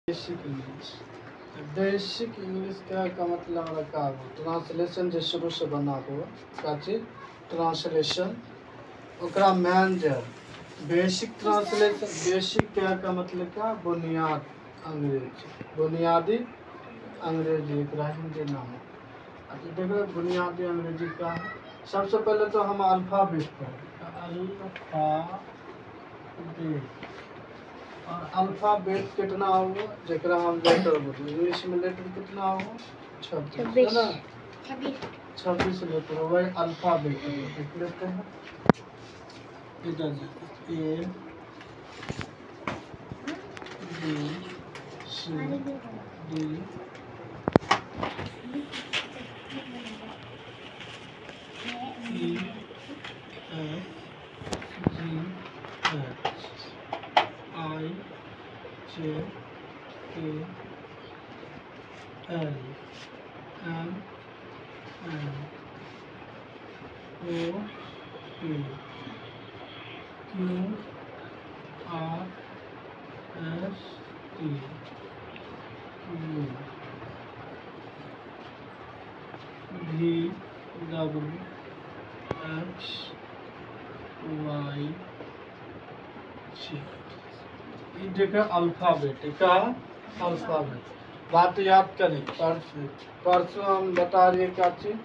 Basic English का मतलब रखा हो ट्रांसलेशन जो शुरू से बना हो का चीज ट्रांसलेशन ओकरा मेन जो बेसिक ट्रांसलेशन बेसिक का मतलब क्या बुनियाद अंग्रेजी बुनियादी अंग्रेजी एकरा हिंदी नाम है। देखो बुनियादी अंग्रेजी का सबसे पहले तो हम अल्फाबेट पढ़ें अल्फाबेट और अल्फाबेट कितना होगा जरा हम लेटर बोलते इंग्लिश में लेटर कितना होगा 26 है ना 26 लेटर वही अल्फाबेट लिख लेते हैं इधर A B C D E F G H I J K L M N O P Q R S T U V W X Y Z. ये देखो अल्फाबेट का अल्फाबेट बात याद करें परसों हम बता रहे क्या चीज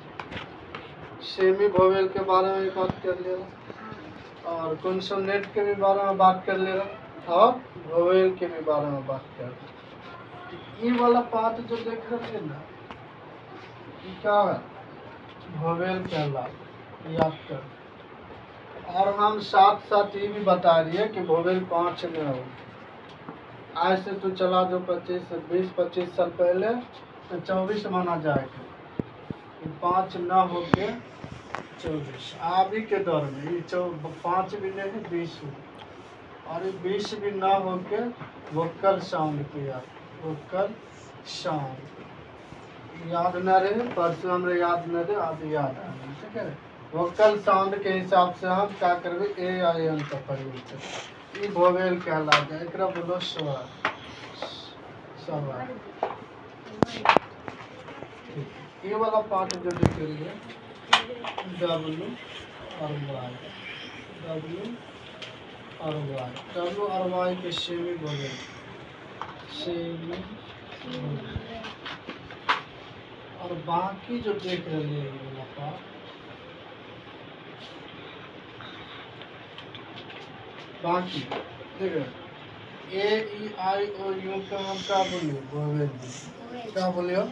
सेमी वोवेल के बारे में बात कर लिया और कॉन्सोनेंट के भी बारे में बात कर लिया और वोवेल के भी बारे में बात कर ये वाला पार्ट जो देख रहे हैं ना ये क्या है वोवेल कहला याद कर और हम साथ साथ ये भी बता रही है कि वोवेल 5 में हो आज से तो चला जो 20-25 साल पहले तो 24 माना जाएगा 5 न हो के 24 अभी के दौर में ये 5 भी नहीं है 20 और ये 20 भी ना हो के वोकल साउंड किया वोकल साउंड याद न रहे परसों हमें याद न रहे अब याद ठीक है वोकल साउंड के हिसाब से हम क्या करबे ए आई एन का प्रयोग करें ये वोवेल कहलाता है एकरा बोलो स्वर स्वर ये वाला पार्ट जो देख रही है डब्ल्यू और वाई डब्ल्यू और वाई के सेमी वोवेल और बाकी जो देख रही है ये वाला पार्ट बाकी देखो ए ई आई ओ यू का हम क्या बोलियो वोवेल क्या बोलियो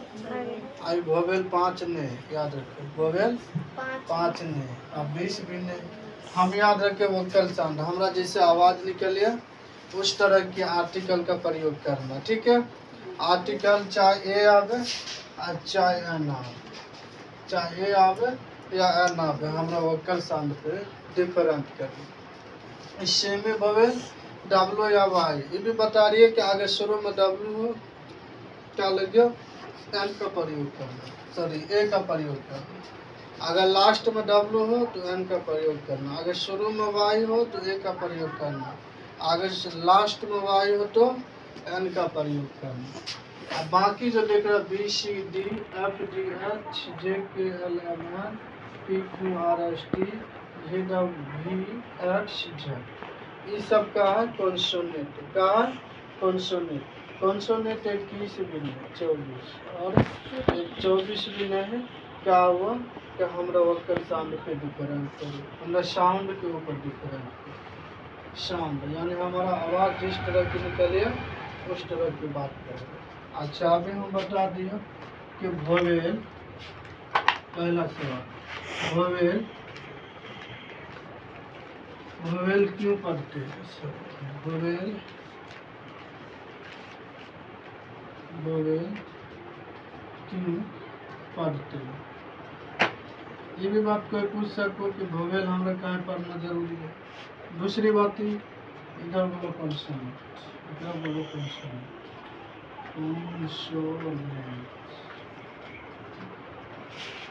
आई वोवेल 5 ने याद रखो वोवेल 5 ने अब 20 भी ने हम याद रखे वोकल साउंड हमरा जैसे आवाज निकलिए उस तरह के आर्टिकल का प्रयोग करना ठीक है आर्टिकल चाहे ए आवे चाहे एन आवे चाहे ए आवे या एन आवे हमरा वोकल साउंड पे डिफरेंट करना सेमी वोवेल डब्ल्यू या वाई ये भी बता रही है कि अगर शुरू में डब्ल्यू हो क्या लगे एन का प्रयोग करना सॉरी ए का प्रयोग करना अगर लास्ट में डब्ल्यू हो तो एन का प्रयोग करना अगर शुरू में वाई हो तो ए का प्रयोग करना अगर लास्ट में वाई हो तो एन का प्रयोग करना अब बाकी जो देख रहे B C D F G H J K L M N P Q R S T G W V X Z ये सब का है कॉन्सोनेंट का है कॉन्सोनेंट 21 भी नहीं 24 और 24 भी नहीं क्या हुआ कि हमरा वोकल साउंड पे डिफरेंस करें हमरा साउंड के ऊपर डिफरेंस साउंड यानी हमारा आवाज़ जिस तरह की निकले उस तरह की बात करें। अच्छा अभी हम बता दिए कि वोवेल पहला सवाल वोवेल क्यों पढ़ते हैं वोवेल क्यों पढ़ते हैं ये भी बात कोई पूछ सको कि वोवेल हमें कहाँ पढ़ना जरूरी है। दूसरी बात ही इधर बोलो कॉन्सोनेंट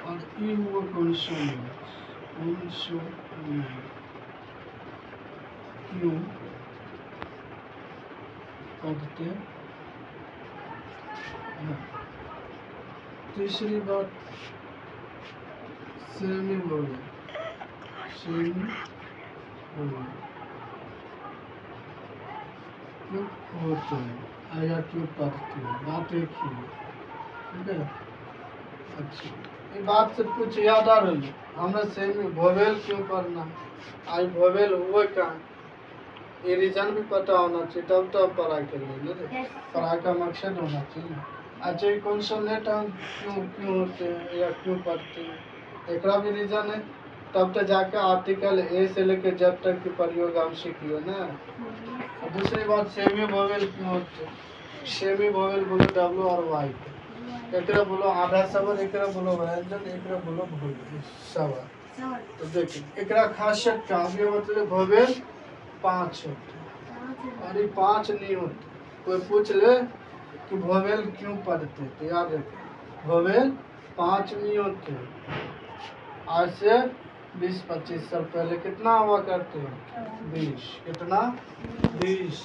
और ई हुआ कॉन्सोनेंट क्यों पढ़ते तीसरी बात सेमी वोवेल, सेमी वोवेल क्यों होते हैं या क्यों पढ़ते हैं, बात एक ही है, ठीक है। अच्छा, ये बात से कुछ याद आ रही, हमें सेमी वोवेल क्यों पढ़ना, आई वोवेल हुए क्या, ये रीजन भी पता होना चाहिए, तब तो आप पढ़ाई करिए, पढ़ाई का मकसद होना चाहिए। अच्छा, ये कॉन्सोनेंट हम क्यों होते हैं या क्यों पढ़ते हैं, एक भी रीजन है, तब तो जाकर आर्टिकल ए से लेकर जब तक की प्रयोग हम सीखिए ना। और दूसरी बात सेमी वोवेल क्यों होते हैं, सेमी वोवेल बोलो डब्ल्यू और वाई, एक बोलो आधा स्वर, एक बोलो व्यंजन, एक बोलो स्वर। तो देखिए एक खासियत का अभी मतलब वोवेल 5 होते और ये 5 नहीं होते। कोई पूछ ले कि वोवेल क्यों पढ़ते, तो याद रखिए वोवेल 5 नहीं होते। आज से 20-25 साल पहले कितना हुआ करते हैं, 20, कितना 20।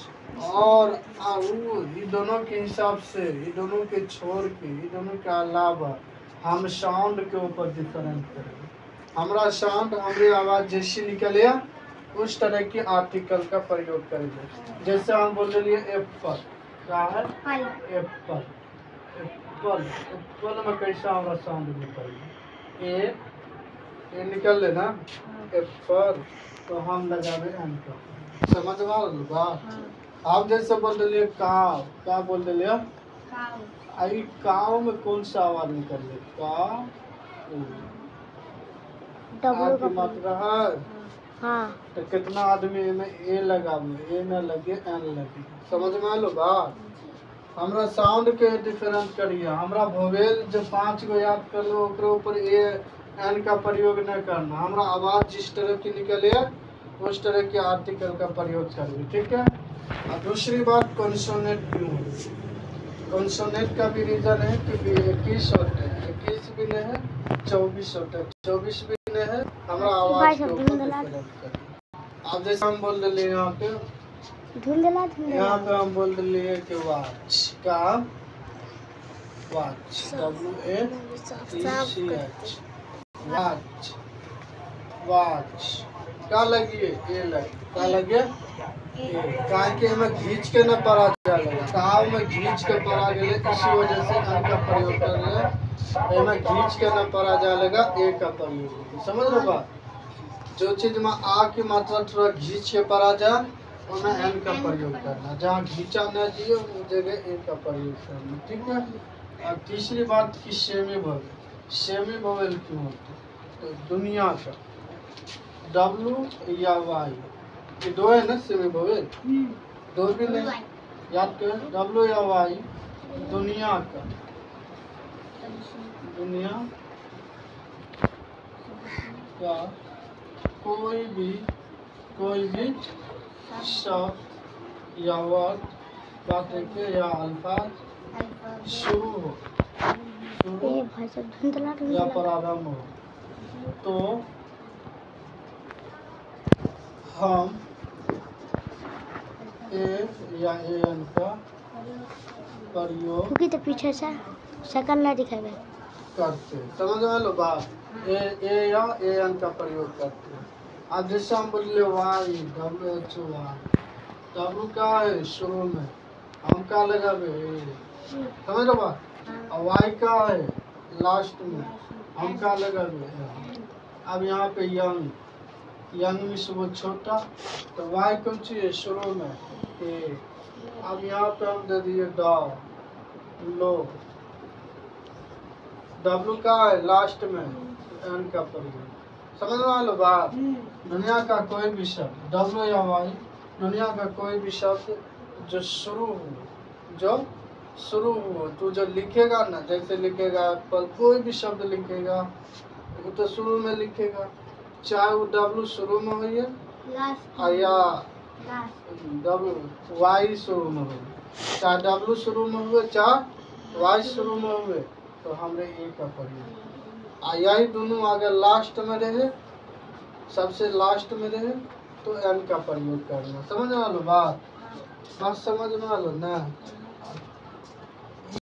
और ये दोनों के हिसाब से, ये दोनों के छोड़ के, ये दोनों के अलावा हम साउंड के ऊपर डिफरेंट करेंगे। हमारा साउंड, हमारी आवाज़ जैसी निकले उस तरह के आर्टिकल का प्रयोग करेंगे। जैसे हम बोल रहे एप्पल, क्या है एप्पल, एप्पल, एप्पल में कैसा हमारा साउंड निकले, ये निकल लेना एप्पल, तो हम लगावे एन का, समझ में बात। आप जैसे बोल रहे काव, क्या बोल रहे आई काव में कौन सा आवाज निकल ले, काव की मात्रा है, हाँ। तो कितना आदमी में ए लगावे, ए न लगे एन लगे, समझ में आलो बात। हमरा साउंड के डिफरेंट करिए, हमरा वोवेल जब 5 गो याद कर लो, ओकरे ऊपर ए एन का प्रयोग न करना, हमरा आवाज जिस तरह की निकले उस तरह के आर्टिकल का प्रयोग करिए, ठीक है। और दूसरी बात कॉन्सोनेंट क्यों है, कॉन्सोनेंट का भी रीजन है कि 21 होते हैं, 21 भी नहीं है 24 होते हैं, 24 भी नहीं है, हमारा आवाज के ऊपर डिफरेंट करिए। अब जैसे हम बोल रहे यहाँ पे, यहाँ पे हम बोल रहे कि वाच का, वाच WATCH, वाच, वाच क्या लगिए ए लगे, क्या लगे काहे के हमें घींच के न पढ़ा जाएगा, काव में घींच के पढ़ा गए, इसी वजह से एन का प्रयोग कर रहे, हमें घींच के न पढ़ा जाएगा ए का प्रयोग, समझ लो बात। जो चीज में आ की मात्रा थोड़ा घींच के पढ़ा जाए उनमें एन का प्रयोग करना, जहाँ घींचा न दिए उस जगह ए का प्रयोग करना, ठीक है। और तीसरी बात की सेमी वोवेल, सेमी वोवेल क्यों होते, तो दुनिया का W या Y, ये दो है ना सेमी वोवेल, दो भी नहीं, याद करें W या Y, दुनिया का, दुनिया का कोई भी शब्द या वर्ड बात के या अल्फाज शुरू हो, या प्रारंभ हो, तो हम ए या एन का प्रयोग तो पीछे से शकल ना दिखाए करते, समझ में लो बात। ए या एन का प्रयोग करते हैं। अब जैसे हम बोले वाई, WHY, W का है शुरू में, हम का लगावे, समझ लो बात। और वाई का है लास्ट में, हम का लगावे। अब यहाँ पे यंग, यंग में से वो छोटा, तो वाई कौन सी है शुरू में ए। अब यहाँ पे हम दे दिए डॉ, लो, W का है लास्ट में, एन का प्रयोग, समझ में आ लो बात। दुनिया का कोई भी शब्द W या Y, दुनिया का कोई भी शब्द जो शुरू हो, तो जो लिखेगा ना, जैसे लिखेगा पर कोई भी शब्द लिखेगा वो तो शुरू में लिखेगा, चाहे वो W शुरू में हो या Y शुरू में हो, चाहे W शुरू में हुए चाहे Y शुरू में हुए, तो हमने ए का प्रयोग। यही दोनों अगर लास्ट में रहे, सबसे लास्ट में रहे, तो एन का प्रयोग करना, समझ में आ लो बात, समझ में आ लो ना।